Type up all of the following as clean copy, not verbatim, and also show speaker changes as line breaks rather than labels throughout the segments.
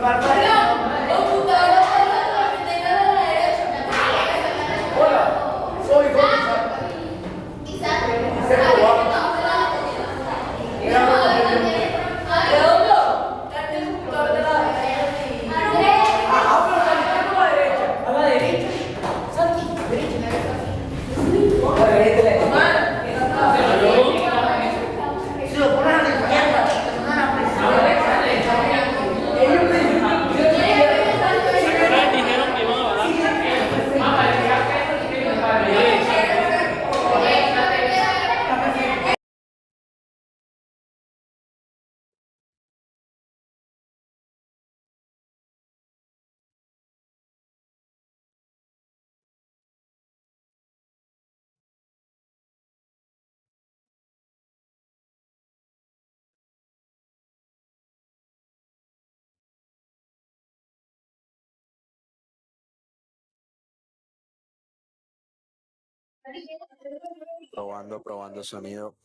Hola, soy Jorge Isaac. Isaac Guapo. A la derecha. Santi, derecha. A la derecha. Si lo pones a la izquierda, te pones a la presión. Ellos me dijeron
que iban a bajar.
Probando, probando sonido.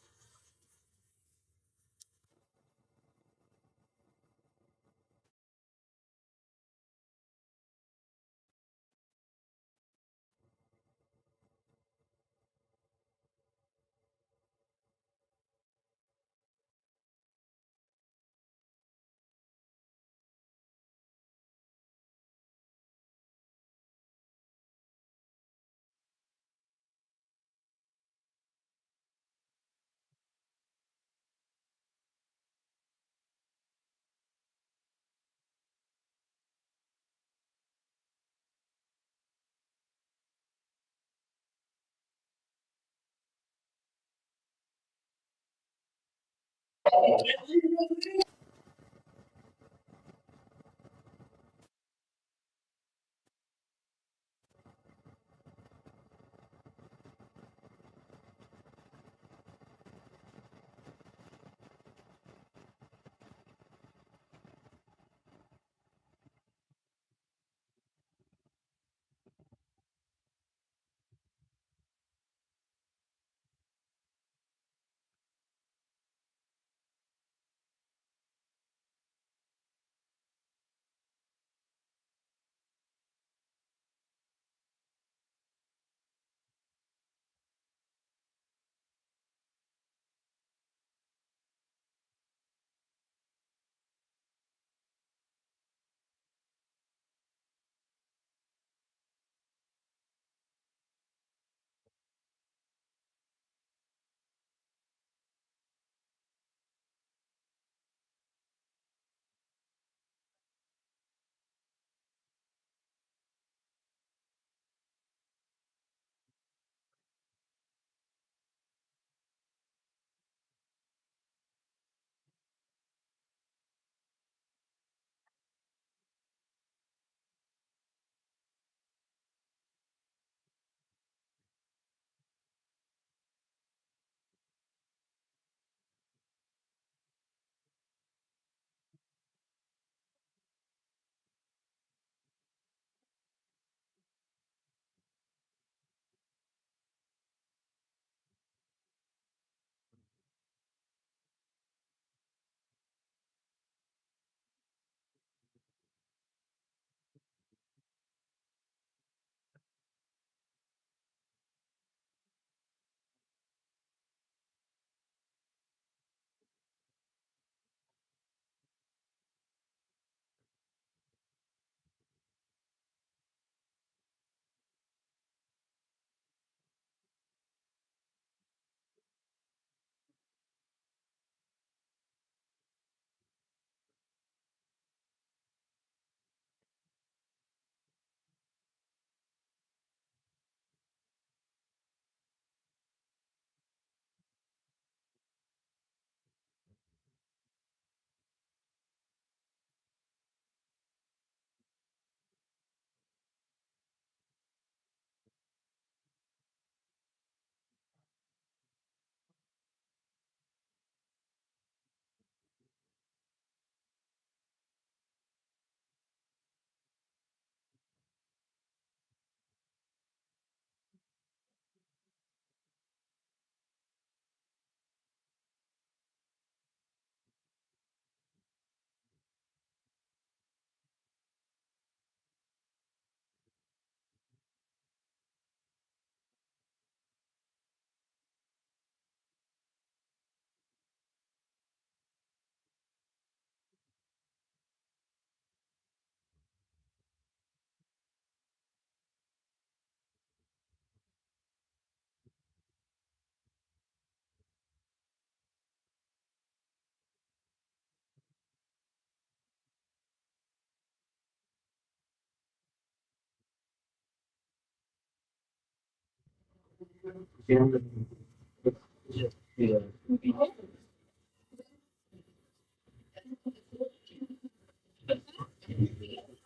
When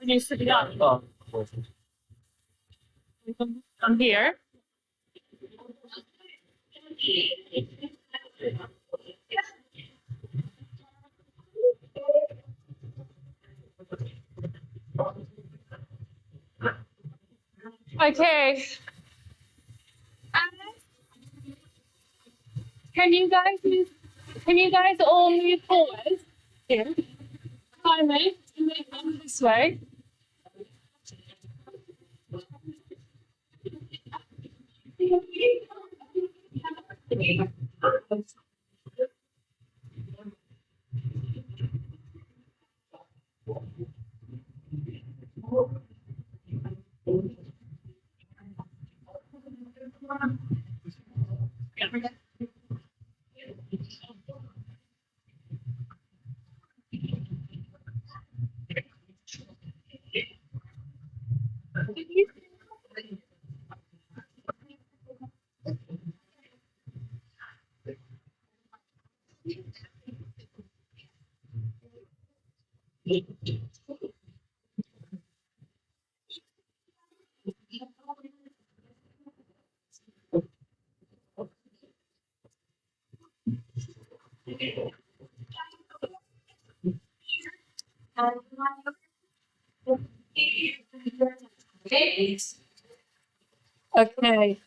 you sit down. I'm here. Okay. Can you guys move? Can you guys all move forward? Here. Simon, move this way. Okay.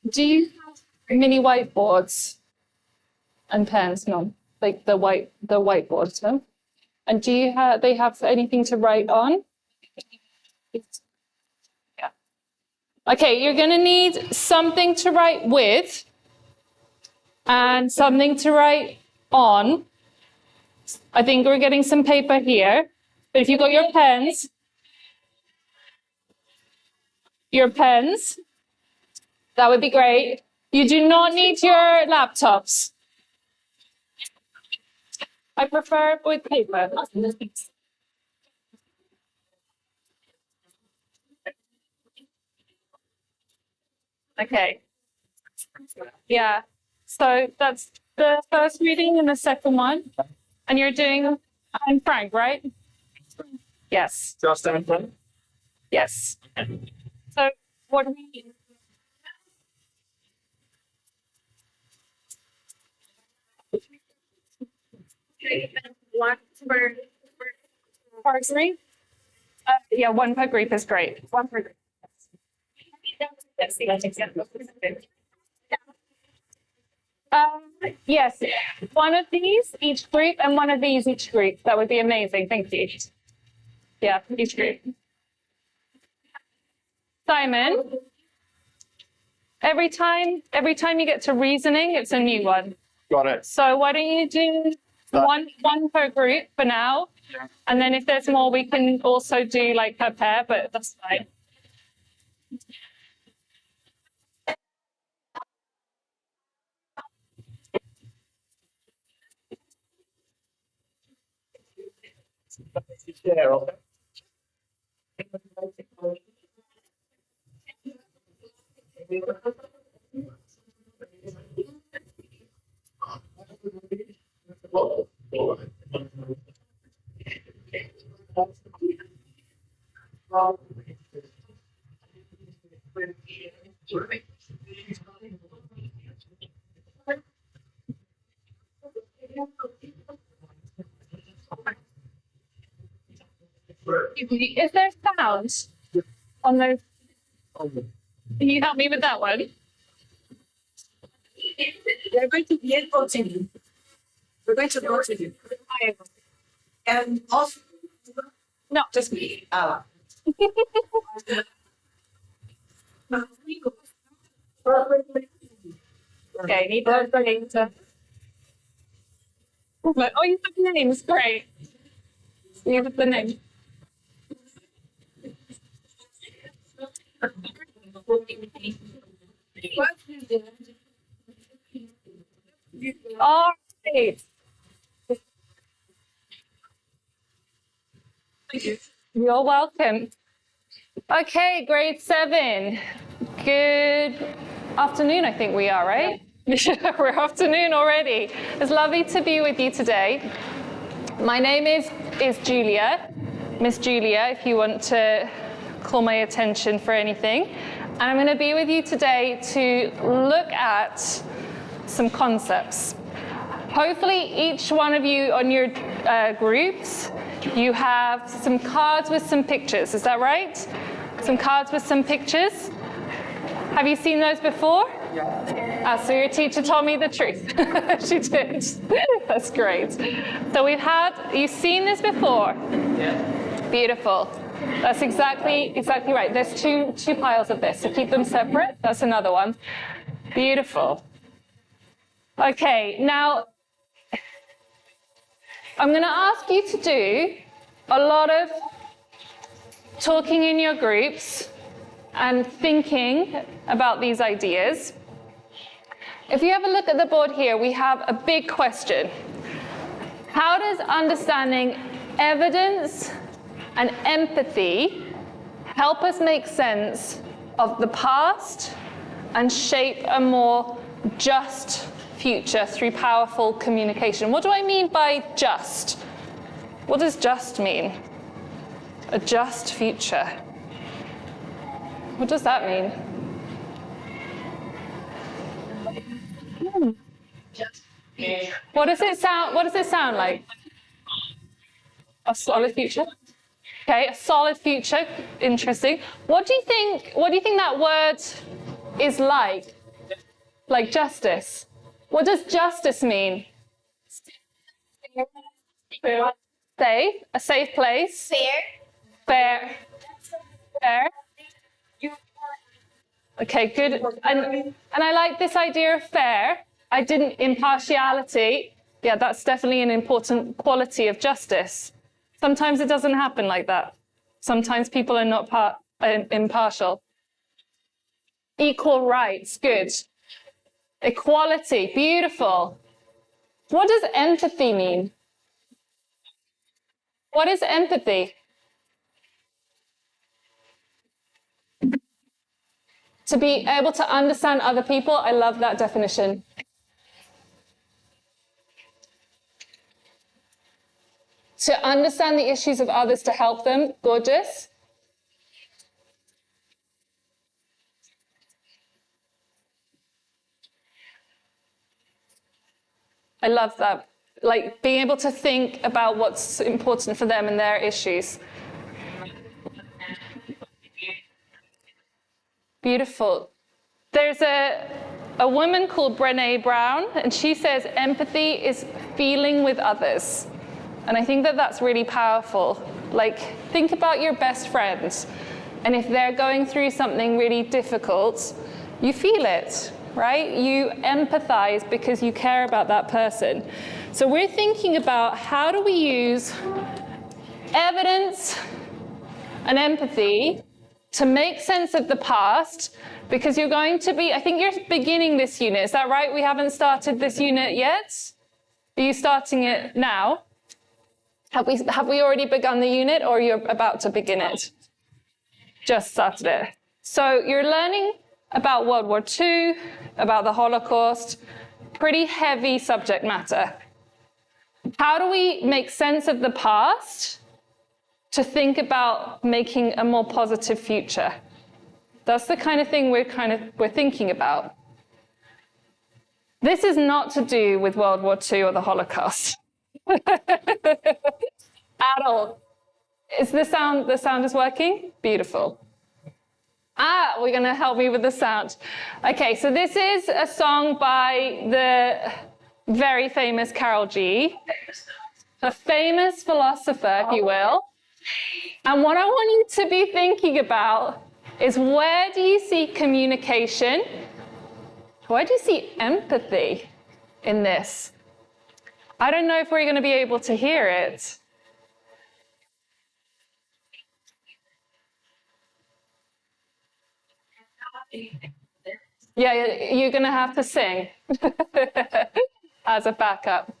Do you have mini whiteboards and pens? No, like the whiteboards, no? And do you have they have anything to write on? Yeah. Okay, you're gonna need something to write with and something to write on. I think we're getting some paper here, but if you've got your pens, that would be great. You do not need your laptops. I prefer with paper. Okay. Yeah. So that's the first reading and the second one. And you're doing Anne Frank, right? Yes.
Just in front.
Yes. So what do we one per group? Yeah, one per group is great. One per group. Yes, one of these each group and one of these each group. That would be amazing. Thank you. Yeah, each group. Simon, every time you get to reasoning, it's a new one.
Got it.
So why don't you do one per group for now? And then if there's more, we can also do like per pair, but that's fine. Is there sound on those? Can you help me with that one?
They're going to be able to. We're going to go to you. And also,
No, just me. Okay, need those later. Oh, you have the names. Great. You have the name. All right. You're welcome. Okay, grade 7. Good afternoon, I think we are, right? We're afternoon already. It's lovely to be with you today. My name is Julia, Miss Julia, if you want to call my attention for anything. And I'm going to be with you today to look at some concepts. Hopefully each one of you on your groups, you have some cards with some pictures. Is that right? Some cards with some pictures. Have you seen those before? Yeah. So your teacher told me the truth. She did. That's great. So you've seen this before? Yeah. Beautiful. That's exactly right. There's two piles of this, so keep them separate. That's another one. Beautiful. Okay, now I'm going to ask you to do a lot of talking in your groups and thinking about these ideas. If you have a look at the board here, we have a big question. How does understanding evidence and empathy help us make sense of the past and shape a more just future through powerful communication? What do I mean by just? What does just mean? A just future. What does that mean? What does it sound like? A solid future? Okay, a solid future. Interesting. What do you think that word is like? Like justice. What does justice mean? Safe, a safe place. Fair. Fair. Okay, good. And I like this idea of fair. Impartiality. Yeah, that's definitely an important quality of justice. Sometimes it doesn't happen like that. Sometimes people are not impartial. Equal rights, good. Equality, beautiful. What does empathy mean? What is empathy? To be able to understand other people, I love that definition. To understand the issues of others to help them, gorgeous. I love that. Like being able to think about what's important for them and their issues. Beautiful. There's a woman called Brené Brown, and she says empathy is feeling with others. And I think that that's really powerful. Like, think about your best friends. And if they're going through something really difficult, you feel it, right? You empathize because you care about that person. So we're thinking about how do we use evidence and empathy to make sense of the past, because you're going to be, I think you're beginning this unit. Is that right? We haven't started this unit yet? Are you starting it now? Have we already begun the unit, or you're about to begin it? Just started it. So you're learning about World War II, about the Holocaust, pretty heavy subject matter. How do we make sense of the past to think about making a more positive future? That's the kind of thing we're thinking about. This is not to do with World War II or the Holocaust. At all. Is the sound is working? Beautiful. We're going to help me with the sound. Okay, so this is a song by the very famous Carol G, a famous philosopher, if you will. And what I want you to be thinking about is, where do you see communication? Where do you see empathy in this? I don't know if we're going to be able to hear it. Yeah, you're going to have to sing as a backup.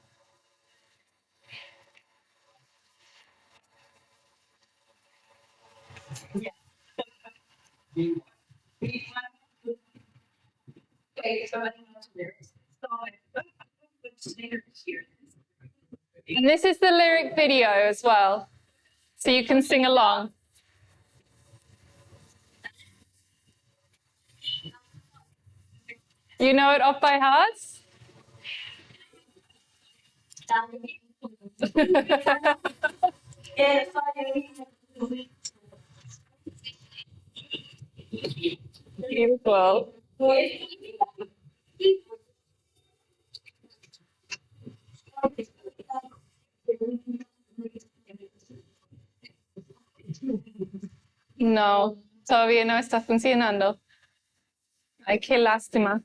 And this is the lyric video as well, so you can sing along. You know it off by heart? Beautiful. No, todavía no está funcionando. Ay, qué lástima.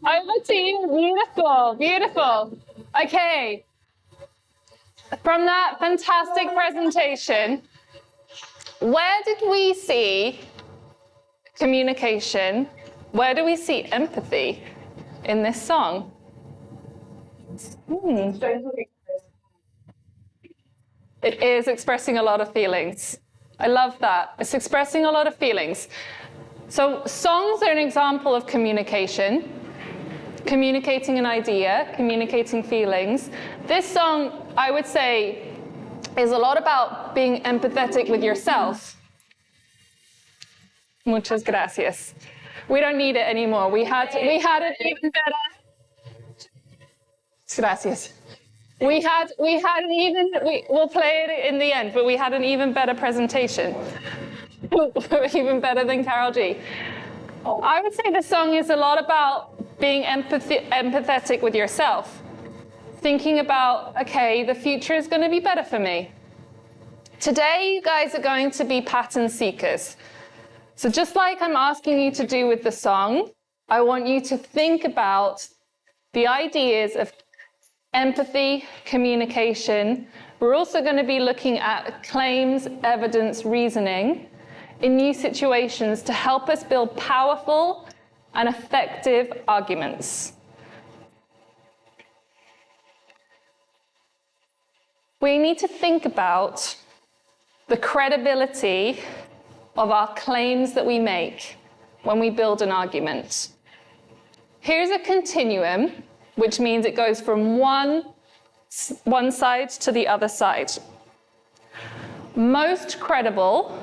Over to you. Beautiful, beautiful. Okay. From that fantastic presentation, where did we see communication? Where do we see empathy in this song? It is expressing a lot of feelings. I love that. It's expressing a lot of feelings. So songs are an example of communication, communicating an idea, communicating feelings. This song, I would say, is a lot about being empathetic with yourself. Muchas gracias. We don't need it anymore. We had it even better. Gracias. We'll play it in the end, but we had an even better presentation. Even better than Carol G. I would say the song is a lot about being empathetic with yourself. Thinking about, okay, the future is going to be better for me. Today, you guys are going to be pattern seekers. So just like I'm asking you to do with the song, I want you to think about the ideas of empathy, communication. We're also going to be looking at claims, evidence, reasoning in new situations to help us build powerful and effective arguments. We need to think about the credibility of our claims that we make when we build an argument. Here's a continuum, which means it goes from one side to the other side. Most credible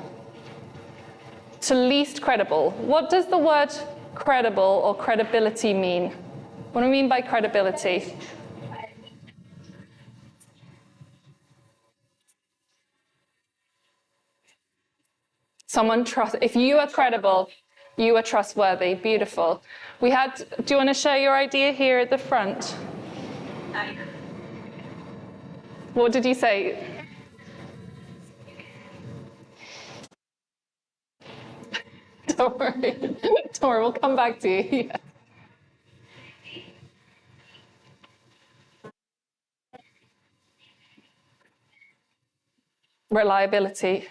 to least credible. What does the word credible or credibility mean? What do I mean by credibility? If you are credible, you are trustworthy. Beautiful. Do you want to share your idea here at the front? What did you say? Don't worry. Don't worry, we'll come back to you. Reliability.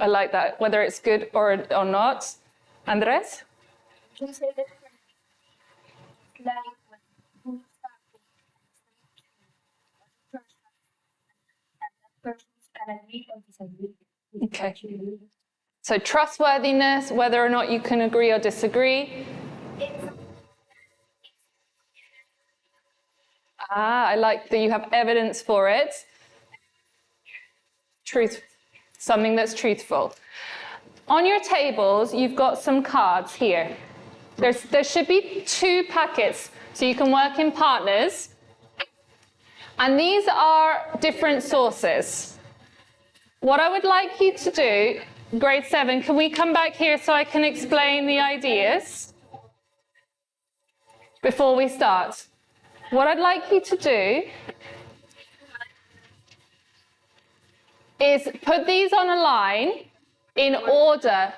I like that. Whether it's good or not. Andres?
Can you say that like when you start with person and that person's can agree or disagree with
Okay.
what you do.
So trustworthiness, whether or not you can agree or disagree. I like that you have evidence for it. Truth, something that's truthful. On your tables, you've got some cards here. There should be 2 packets, so you can work in partners. And these are different sources. What I would like you to do, grade 7, can we come back here so I can explain the ideas before we start? What I'd like you to do is put these on a line in order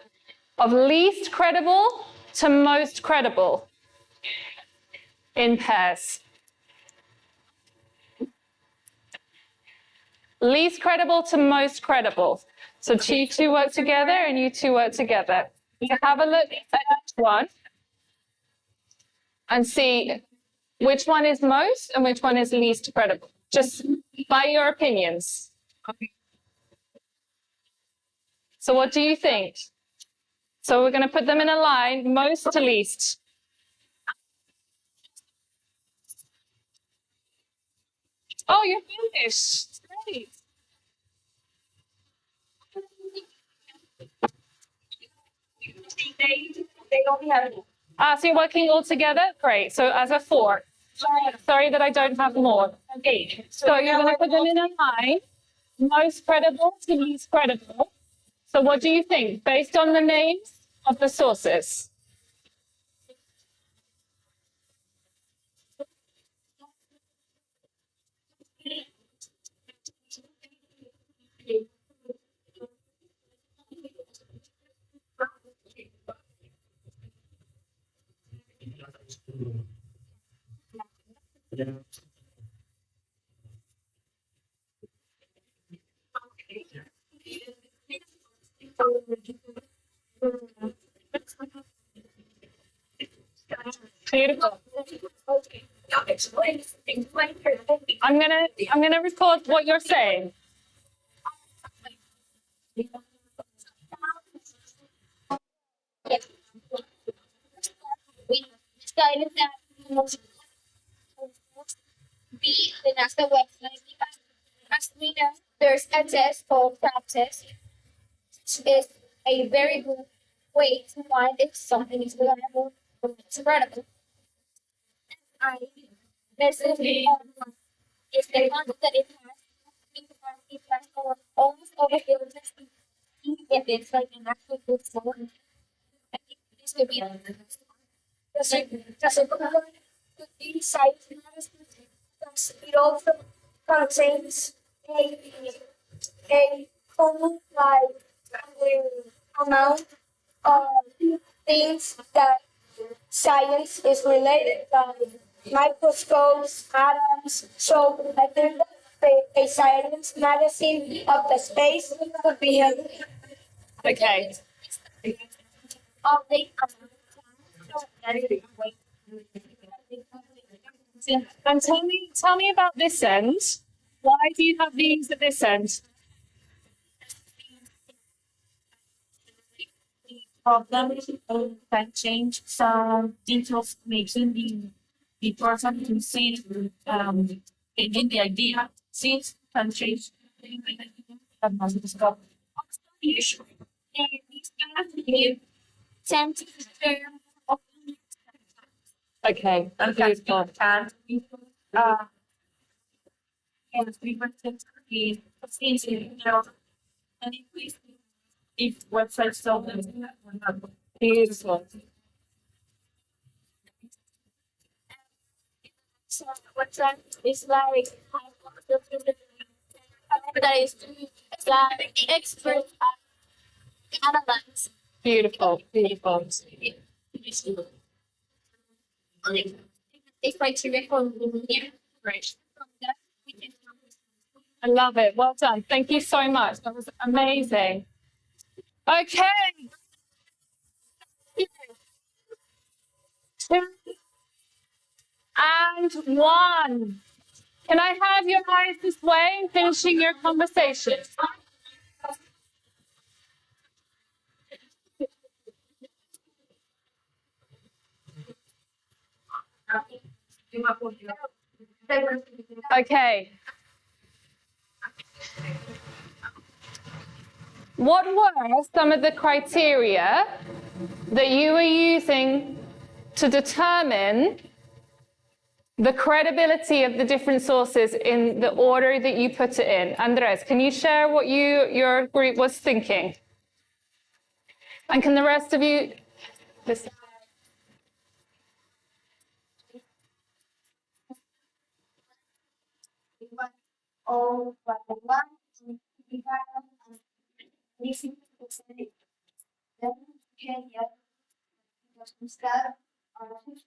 of least credible to most credible in pairs. Least credible to most credible. So you 2 work together and you 2 work together. So have a look at each one and see which one is most and which one is least credible, just by your opinions. So what do you think? So we're going to put them in a line, most to least. Oh, you're finished. Great.
They only have
So you're working all together? Great. So as a 4. Sorry that I don't have more. Okay. So you're going to put them in a line, most credible to least credible. So what do you think, based on the names of the sources? Beautiful.
explain
I'm gonna record what you're saying.
we decided that be the national website because as we know there's a test called practice, which is a very good way to find if something is reliable or it's credible. I basically if they want that it has almost over here just if it's like an actual good source. I think this would be does it could be size because it also contains a common like amount of things that science is related like microscopes, atoms. So I think that a science magazine of the space could be helpful.
Okay. And tell me about this end. Why do you have these at this end?
Problems can change some details, making the person to see in the idea, since can change that must be stopped. What's the issue?
Tend to
Okay.
And
Beautiful.
and prevented the things in and if websites don't
Beautiful.
so what's that is like that is that expert analyze.
Beautiful. Beautiful.
It's criteria for linear.
Great.
From that we can
I love it. Well done. Thank you so much. That was amazing. Okay. 2 and 1. Can I have your eyes this way and finishing your conversation? Okay. What were some of the criteria that you were using to determine the credibility of the different sources in the order that you put it in? Andres, can you share what your group was thinking? And can the rest of you listen?
All but the one listening to the then can yet buscar a sus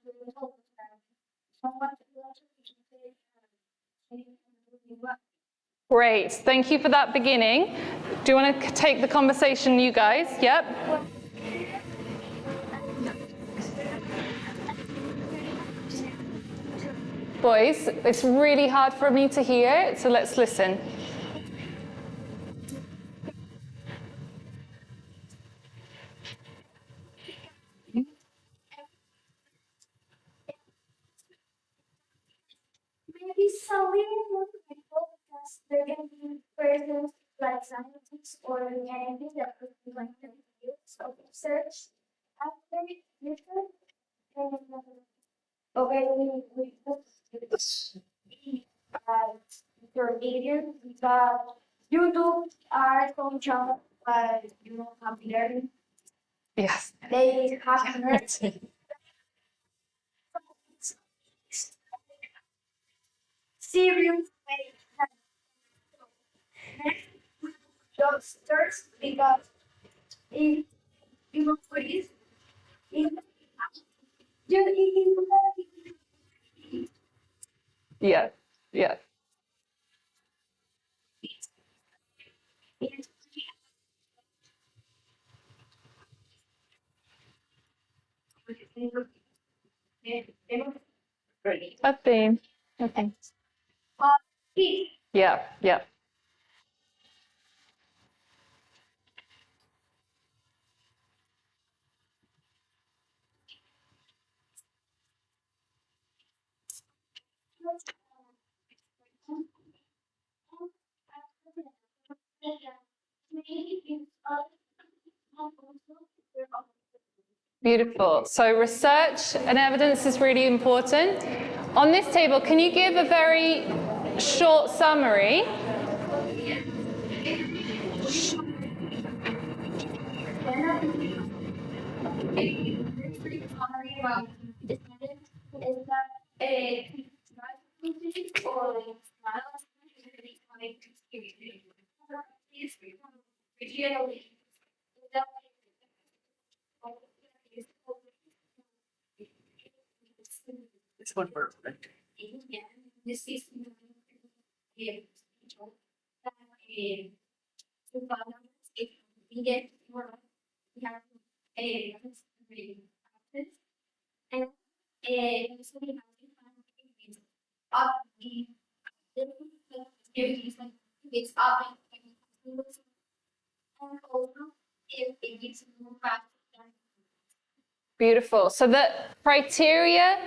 someone
Great. Thank you for that beginning. Do you want to take the conversation, you guys? Yep. Boys, it's really hard for me to hear, so let's listen.
maybe some more people because there can be persons like scientists or anything that could be going to use of research after research and okay we put your video because YouTube are some channels but you don't have learning.
Yes.
They have learned serious way those thirds because if you look for this, if you
Yeah. Yeah. A theme. Okay. Yeah. Yeah. Beautiful. So research and evidence is really important. On this table, can you give a very short summary?
This one works, right?
This is we get more we have a and so we have up the it's up and also if it gives more fast.
Beautiful. So the criteria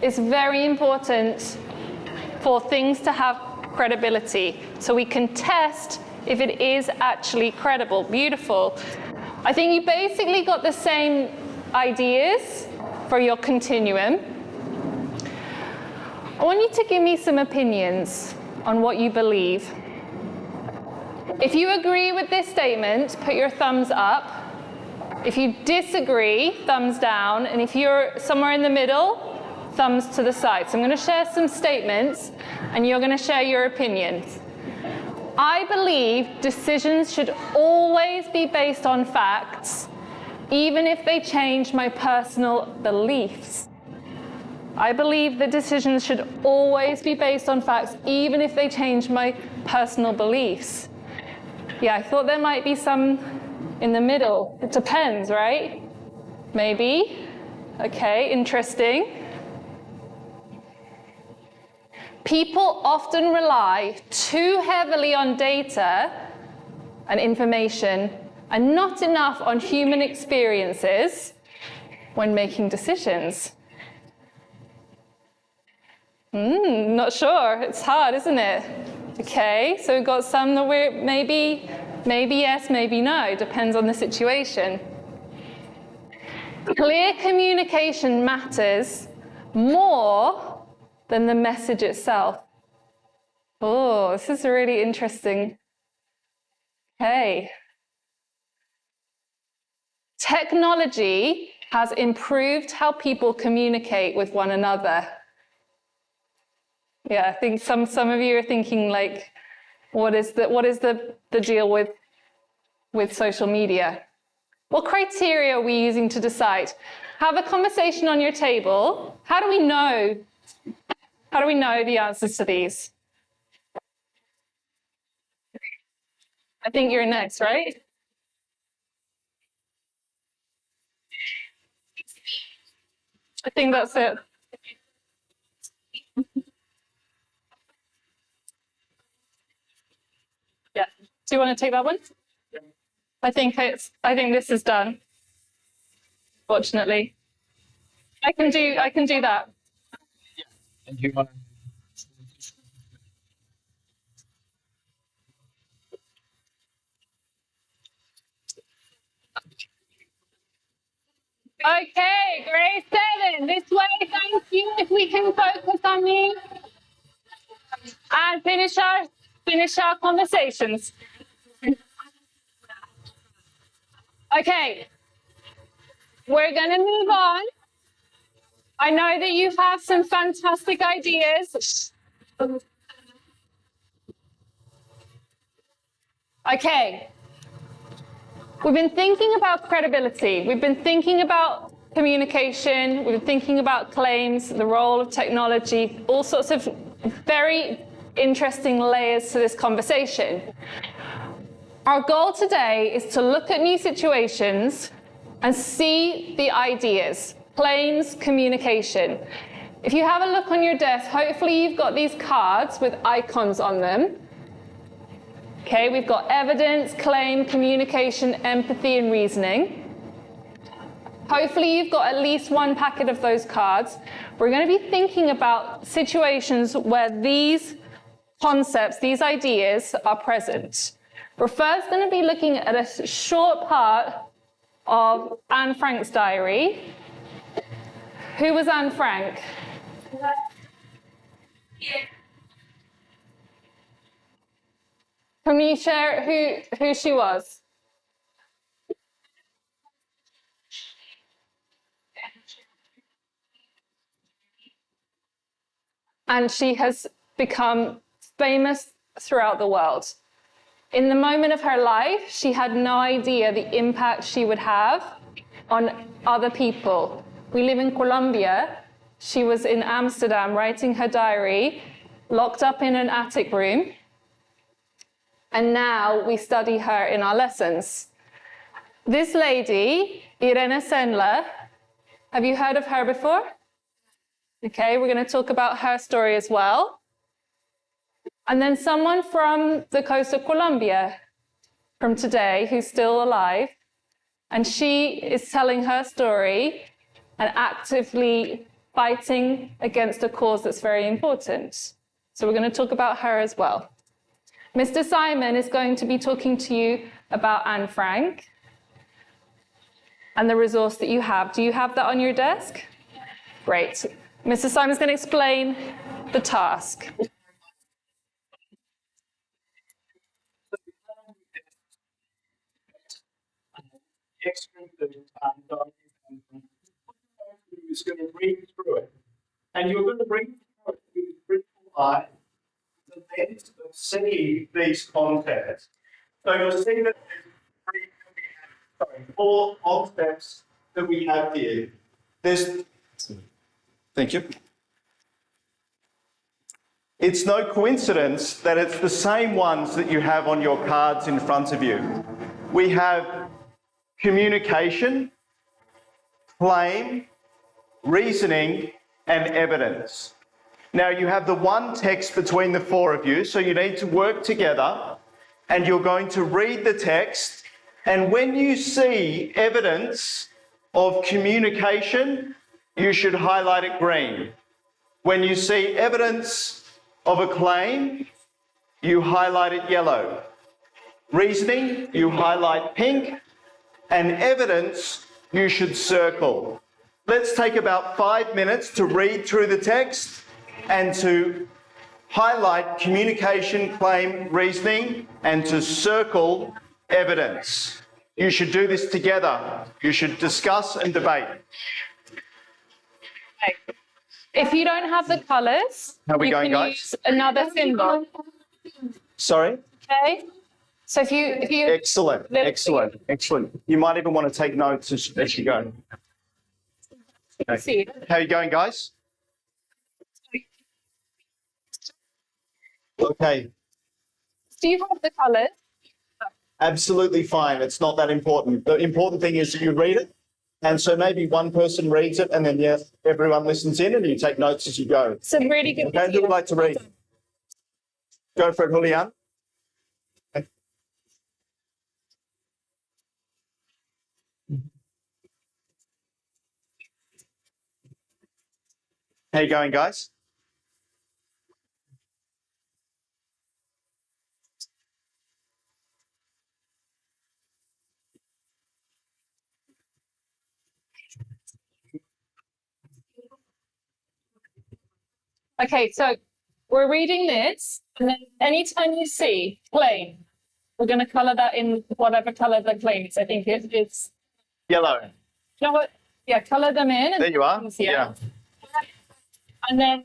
is very important for things to have credibility. So we can test if it is actually credible. Beautiful. I think you basically got the same ideas for your continuum. I want you to give me some opinions on what you believe. If you agree with this statement, put your thumbs up. If you disagree, thumbs down. And if you're somewhere in the middle, thumbs to the side. So I'm going to share some statements, and you're going to share your opinions. I believe decisions should always be based on facts, even if they change my personal beliefs. I believe that decisions should always be based on facts, even if they change my personal beliefs. Yeah, I thought there might be some In the middle? It depends, right? Maybe. Okay, interesting. People often rely too heavily on data and information and not enough on human experiences when making decisions. Not sure. It's hard, isn't it? Okay, so we've got some that we're maybe yes, maybe no. Depends on the situation. Clear communication matters more than the message itself. Oh, this is really interesting. Okay. Technology has improved how people communicate with one another. Yeah, I think some of you are thinking like, what is the deal with social media? What criteria are we using to decide? Have a conversation on your table. How do we know the answers to these? I think you're next, right? I think that's it. Yeah. Do you want to take that one? I think this is done. Fortunately. I can do that.
And you want
Okay, grade 7. This way, thank you. If we can focus on me and finish our conversations. Okay, we're going to move on. I know that you have some fantastic ideas. Okay. We've been thinking about credibility. We've been thinking about communication. We've been thinking about claims, the role of technology, all sorts of very interesting layers to this conversation. Our goal today is to look at new situations and see the ideas, claims, communication. If you have a look on your desk, hopefully you've got these cards with icons on them. Okay, we've got evidence, claim, communication, empathy, and reasoning. Hopefully you've got at least one packet of those cards. We're going to be thinking about situations where these concepts, these ideas are present. We're first going to be looking at a short part of Anne Frank's diary. Who was Anne Frank? Can you share who she was? And she has become famous throughout the world. In the moment of her life, she had no idea the impact she would have on other people. We live in Colombia. She was in Amsterdam writing her diary, locked up in an attic room. And now we study her in our lessons. This lady, Irene Sendler, have you heard of her before? Okay, we're going to talk about her story as well. And then someone from the coast of Colombia, from today, who's still alive, and she is telling her story and actively fighting against a cause that's very important. So we're going to talk about her as well. Mr. Simon is going to be talking to you about Anne Frank and the resource that you have. Do you have that on your desk? Great. Mr. Simon is going to explain the task.
who's going to read through it. And you're going to read through it with a critical eye, the lens of seeing these contents. So you'll see that there's four concepts that we have here. Thank you. It's no coincidence that it's the same ones that you have on your cards in front of you. We have communication, claim, reasoning, and evidence. Now you have the one text between the four of you, so you need to work together and you're going to read the text, and when you see evidence of communication, you should highlight it green. When you see evidence of a claim, you highlight it yellow. Reasoning, you highlight pink, and evidence, you should circle. Let's take about 5 minutes to read through the text and to highlight communication, claim, reasoning, and to circle evidence. You should do this together. You should discuss and debate.
If you don't have the colours,
How are we
you
going,
can
guys?
use another symbol.
Sorry?
Okay. So if you
Excellent, excellent, excellent. You might even want to take notes as you go. Okay.
see,
How are you going, guys? Okay,
do you have the colours?
absolutely fine. It's not that important. The important thing is that you read it. And so maybe one person reads it and then, yes, everyone listens in and you take notes as you go.
It's a really good
Okay, who would like to read? Go for it, Julian. Okay. How you going, guys?
Okay, so we're reading this, and then anytime you see claim, we're going to colour that in whatever colour the claim is. I think it's,
Yellow.
you know what? Yeah, colour them in.
There you are.
Yeah. And then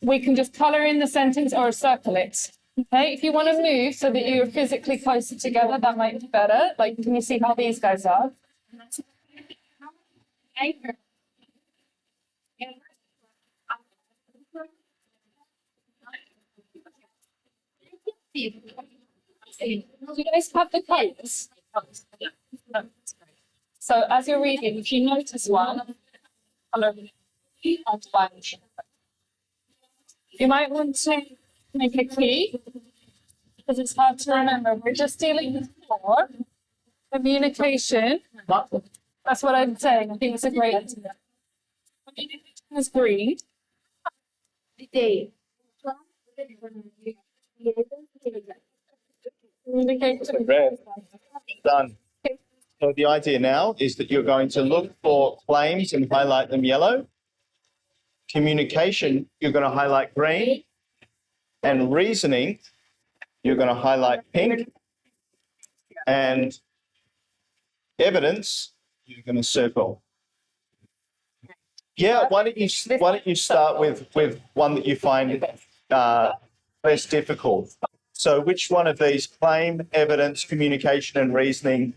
we can just colour in the sentence or circle it. Okay, if you want to move so that you're physically closer together, that might be better. Like, can you see how these guys are? Do you guys have the colours? So as you're reading, if you notice one, colour and bunch. You might want to make a key, because it's hard to remember. We're just dealing with four. Communication. That's what I'm saying. I think it's a great idea. Communication is green. Communication.
Red. Done. So the idea now is that you're going to look for claims and highlight them yellow. Communication, you're going to highlight green. And reasoning, you're going to highlight pink. And evidence, you're going to circle. Yeah, why don't you start with one that you find less difficult? So which one of these, claim, evidence, communication, and reasoning,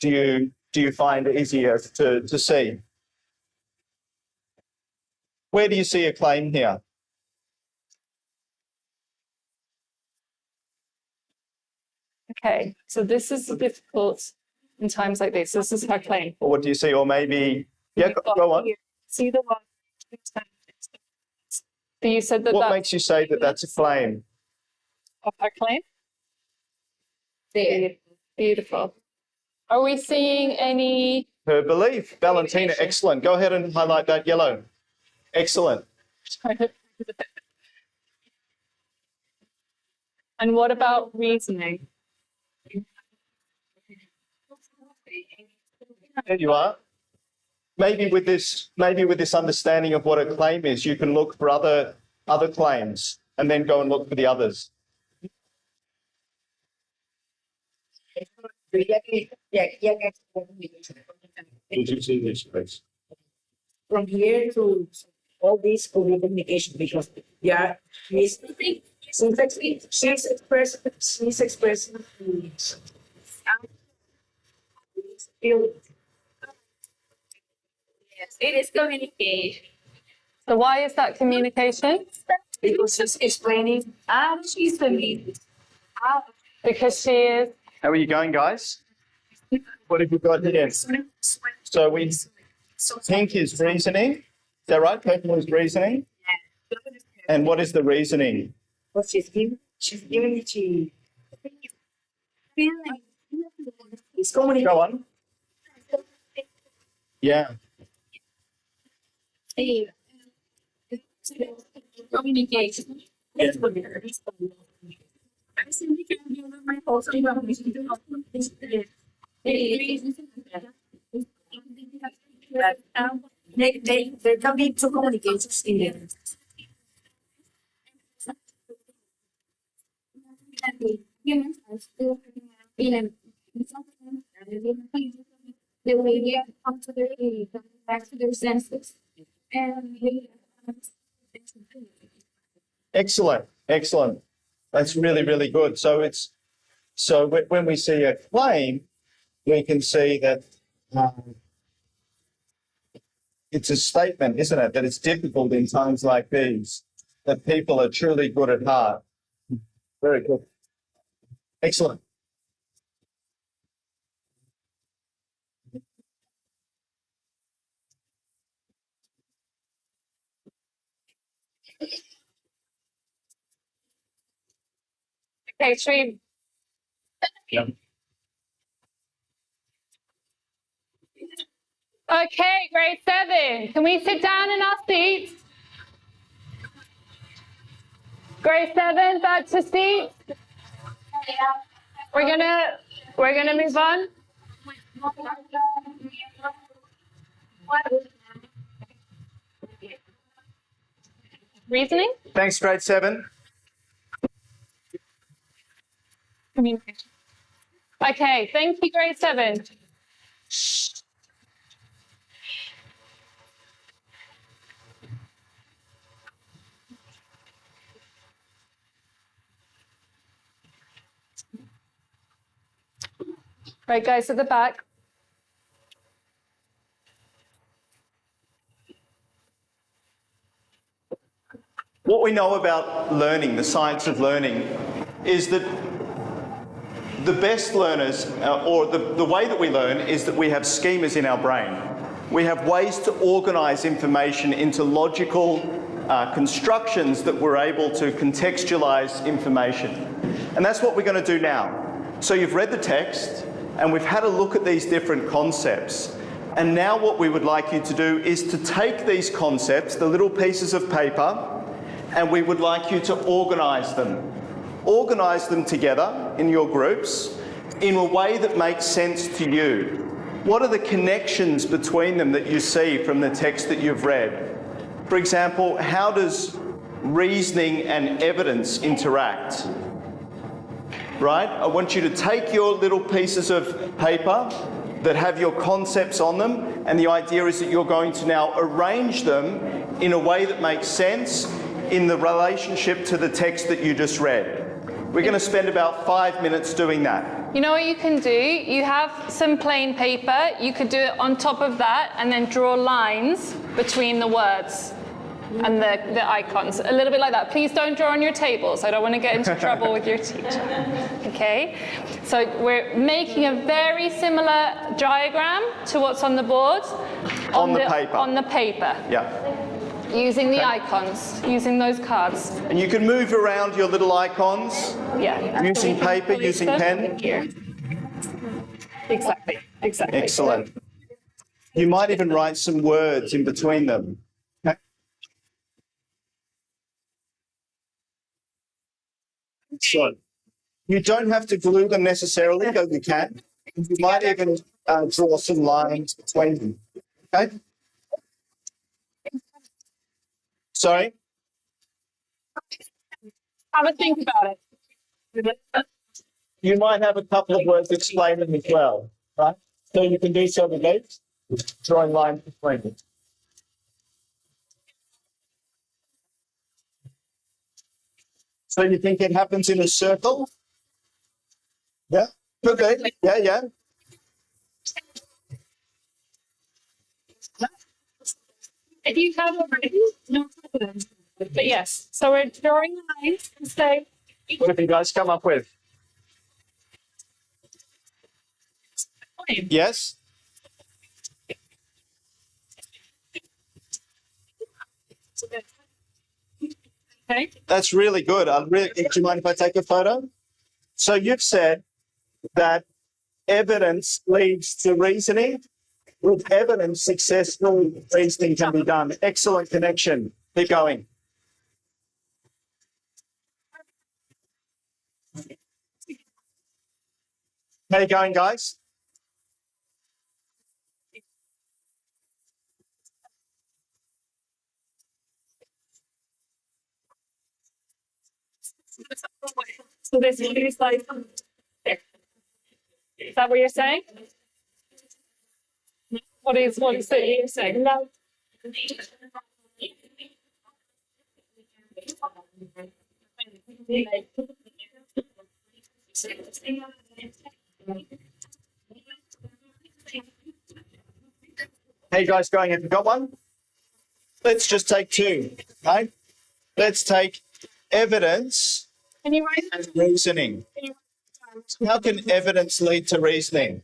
do you find easier to see? Where do you see a claim here?
Okay, so this is difficult in times like this. This is her claim.
Or what do you see? Or maybe, yeah, go on.
See the one. So you said that
What
that's
makes you say that that's a claim?
of her claim? Beautiful. Are we seeing any?
Her belief. Valentina, excellent. Go ahead and highlight that yellow. Excellent.
And what about reasoning?
There you are. Maybe with this understanding of what a claim is, you can look for other claims and then go and look for the others. Would you see this, please?
From here to all these communication, because she's expressing feelings.
Yes, it is communication.
So why is that communication?
Because she's explaining,
She's the lead.
Because she is.
How are you going, guys? What have you got here? So pink is reasoning. Is that right? Purple is reasoning. And what is the reasoning?
What she's giving it to it's communication.
Go on. Yeah.
Communication.
Yeah.
I simply can give my post
There can be two communications in there.
Humans are still in the way they come to their back to their senses and
Excellent. Excellent. That's really, really good. So when we see a claim, we can see that it's a statement, isn't it? That it's difficult in times like these, that people are truly good at heart. Very good. Excellent.
Okay, should we?
Yeah.
Okay, grade 7. Can we sit down in our seats? Grade 7, back to seats. We're gonna move on. Reasoning?
Thanks, grade 7.
Communication. Okay, thank you, grade 7. Right, guys at the back.
What we know about learning, the science of learning, is that the best learners, or the way that we learn, is that we have schemas in our brain. We have ways to organise information into logical constructions that we're able to contextualise information. And that's what we're going to do now. So you've read the text, and we've had a look at these different concepts. And now what we would like you to do is to take these concepts, the little pieces of paper, and we would like you to organise them. Organise them together in your groups in a way that makes sense to you. What are the connections between them that you see from the text that you've read? For example, how does reasoning and evidence interact? Right? I want you to take your little pieces of paper that have your concepts on them, and the idea is that you're going to now arrange them in a way that makes sense in the relationship to the text that you just read. We're going to spend about 5 minutes doing that.
You know what you can do? You have some plain paper. You could do it on top of that and then draw lines between the words and the icons. A little bit like that. Please don't draw on your tables. I don't want to get into trouble with your teacher. Okay? So we're making a very similar diagram to what's on the board.
On the paper.
On the paper.
Yeah.
Using the icons, using those cards.
And you can move around your little icons.
Yeah.
Using paper, using pen.
Exactly.
Excellent. You might even write some words in between them. Okay. Excellent. You don't have to glue them necessarily, though you can. You might even draw some lines between them. Okay? Sorry?
Have a think about it.
You might have a couple of words explaining as well, right? So you can do so with these, drawing lines between them. So you think it happens in a circle? Yeah? Okay. Yeah.
If you have already, no problem. But yes, so we're drawing lines and say.
What have you guys come up with? Yes?
Okay.
That's really good. Do you mind if I take a photo? So you've said that evidence leads to reasoning. With evidence, successful reasoning can be done. Excellent connection. Keep going. How you going, guys?
So this is like, is that what you're saying? What is it you're saying? No.
How you guys going? Have you got one? Let's just take two. Okay? Let's take evidence
Can you write?
and reasoning. How can evidence lead to reasoning?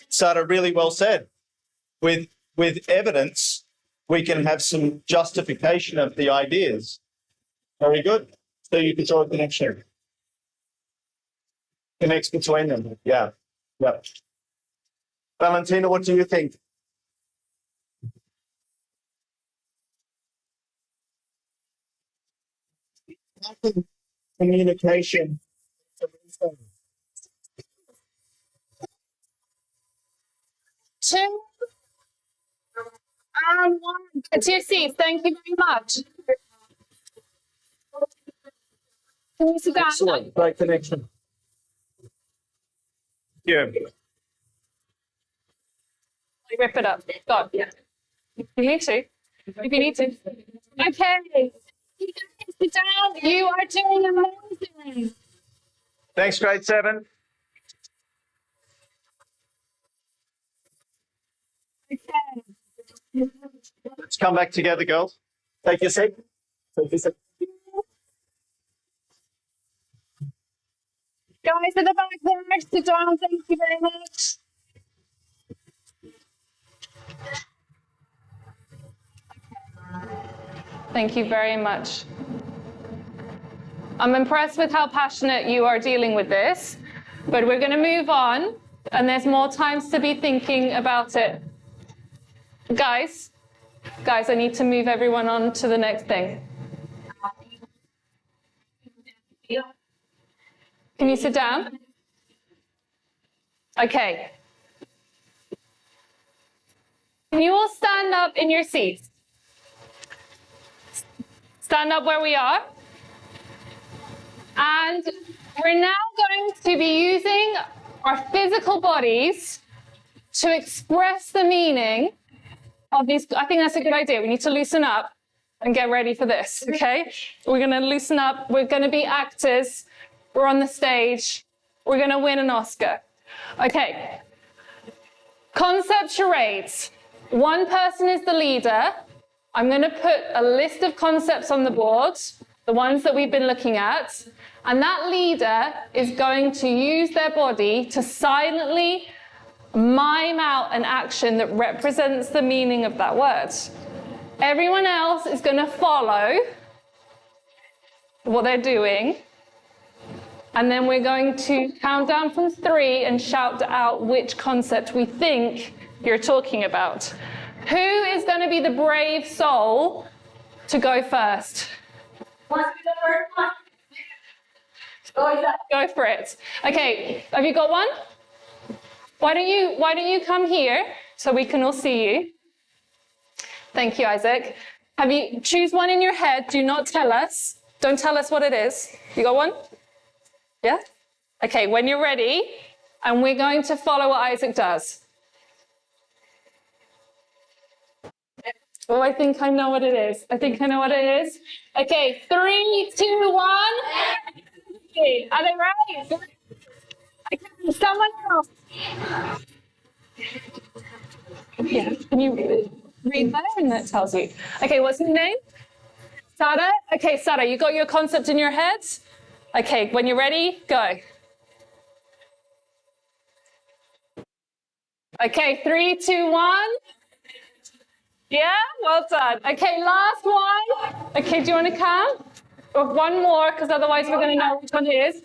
Sada, really well said. With evidence, we can have some justification of the ideas. Very good. So you can draw a connection. Connects between them. Yeah. Yeah. Valentina, what do you think? Communication.
Two and one. To your seats. Thank you very much. Can you sit down?
Excellent. Great connection. Yeah.
Rip it up. Go. Yeah. If you need to. If you need to. Okay. Sit down. You are doing amazing.
Thanks, grade 7.
Okay.
Let's come back together, girls. Take your seat. Take your seat.
Guys at the back there, sit down. Thank you very much. Thank you very much. I'm impressed with how passionate you are dealing with this, but we're going to move on, and there's more times to be thinking about it. Guys, I need to move everyone on to the next thing. Can you sit down? Okay. Can you all stand up in your seats? Stand up where we are. And we're now going to be using our physical bodies to express the meaning of these. I think that's a good idea. We need to loosen up and get ready for this, okay? We're going to loosen up. We're going to be actors. We're on the stage. We're going to win an Oscar. Okay. Concept charades. One person is the leader. I'm going to put a list of concepts on the board, the ones that we've been looking at, and that leader is going to use their body to silently mime out an action that represents the meaning of that word. Everyone else is going to follow what they're doing, and then we're going to count down from 3 and shout out which concept we think you're talking about. Who is going to be the brave soul to go first? Go for it. Okay, have you got one? Why don't you come here so we can all see you? Thank you, Isaac. Choose one in your head. Do not tell us. Don't tell us what it is. You got one? Yeah? Okay, when you're ready, and we're going to follow what Isaac does. Oh, I think I know what it is. Okay, 3, 2, 1. Okay, are they right? Okay, someone else. Yeah, can you read that and that tells you? Okay, what's his name? Sada? Okay, Sada, you got your concept in your head? Okay, when you're ready, go. Okay, 3, 2, 1. Yeah, well done. Okay, last one. Okay, do you want to count? Or one more, because otherwise we're going to know which one it is.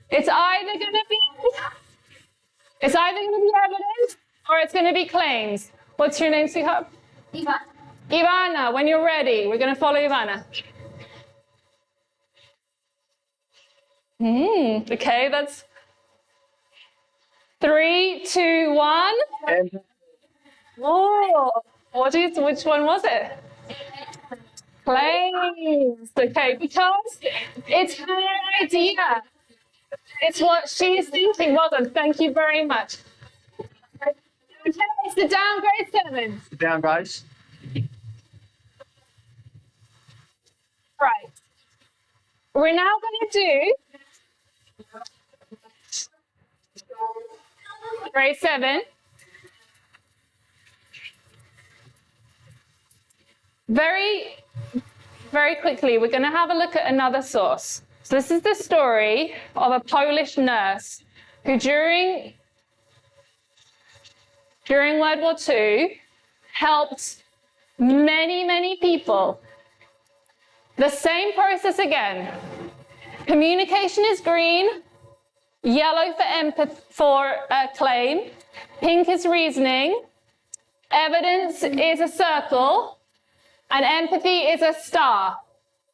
It's either going to be evidence or it's going to be claims. What's your name, sweetheart?
Ivana.
Ivana, when you're ready, we're going to follow Ivana. Okay, that's 3, 2, 1.
And
Oh, which one was it? Claims. Okay, because it's her idea. It's what she's thinking. Well done. Thank you very much. Okay, sit down, grade 7.
sit down, guys.
Right. We're now going to do grade 7. Very quickly, we're going to have a look at another source. So this is the story of a Polish nurse who during World War II helped many people. The same process again. Communication is green, yellow for claim, pink is reasoning, evidence is a circle, and empathy is a star.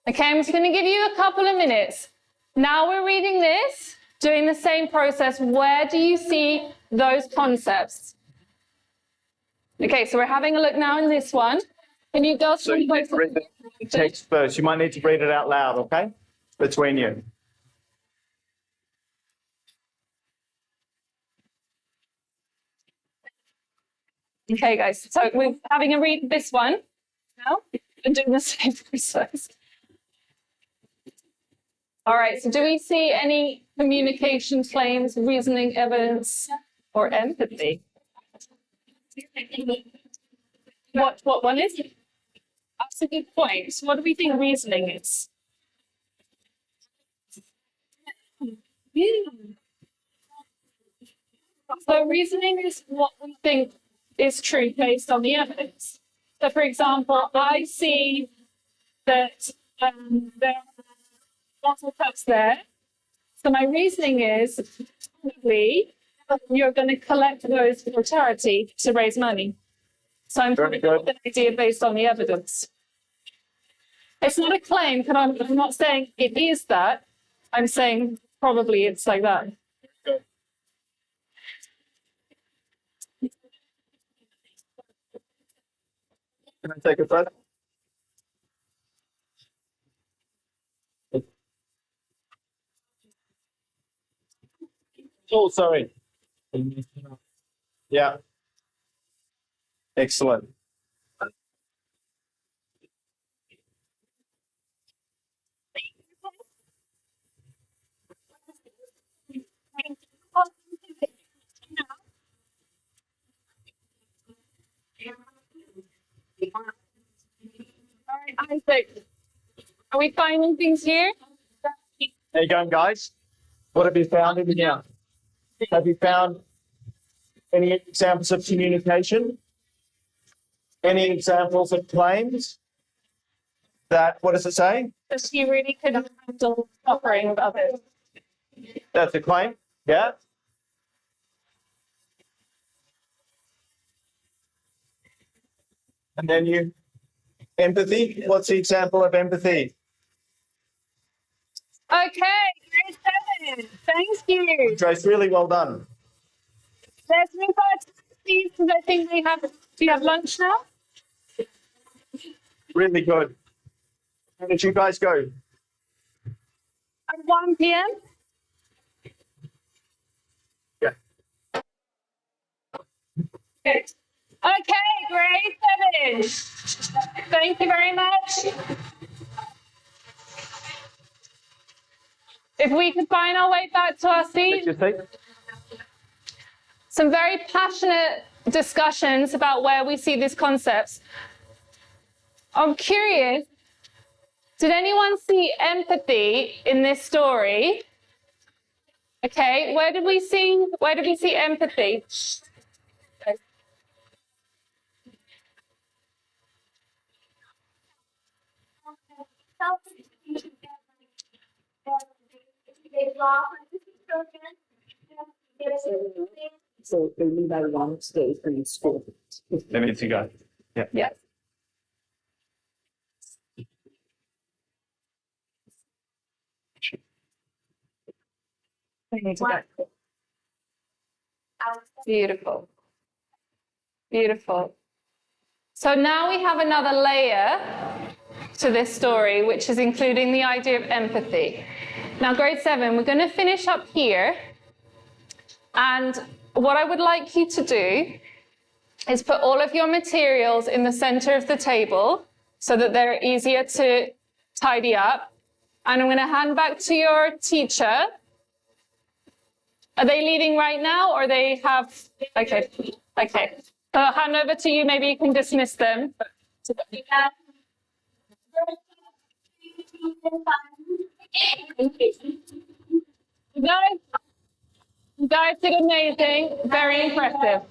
Okay, I'm just going to give you a couple of minutes. Now we're reading this, doing the same process. Where do you see those concepts? Okay, so we're having a look now in this one. Can you go
So
through
you
both?
need to read the text first. You might need to read it out loud, okay? Between you.
Okay, guys, so we're having a read this one now and doing the same process. All right, so do we see any communication claims, reasoning, evidence, or empathy? What one is it? That's a good point. So what do we think reasoning is? So reasoning is what we think is true based on the evidence. So for example, I see that there are lots of cups there. So my reasoning is probably you're going to collect those for charity to raise money. So I'm
Very
coming up
good.
with an idea based on the evidence. It's not a claim, because I'm not saying it is that. I'm saying probably it's like that.
Can I take a breath? Oh, sorry. Yeah. Excellent.
All right, Isaac, are we finding things here?
How you going, guys? What have you found in here? Have you found any examples of communication? Any examples of claims? What does it say?
That she really couldn't handle suffering of others.
That's a claim? Yeah? And then empathy? What's the example of empathy?
Okay, grade 7. Thank you.
Trace, really well done.
Let's move on to these because I think we have lunch now.
Really good. How did you guys go?
At 1 p.m.
Yeah.
Okay, grade 7. Thank you very much. If we could find our way back to our seat.
Take your seat.
Some very passionate discussions about where we see these concepts. I'm curious Did anyone see empathy in this story? Okay, where did we see empathy?
So they leave out one stay in school.
That means you got it. Yeah.
Yes. Beautiful. Beautiful. So now we have another layer to this story, which is including the idea of empathy. Now, grade 7, we're going to finish up here. And what I would like you to do is put all of your materials in the center of the table so that they're easier to tidy up. And I'm going to hand back to your teacher. Are they leaving right now or they have, okay. So I'll hand over to you, maybe you can dismiss them. You guys did amazing, very impressive.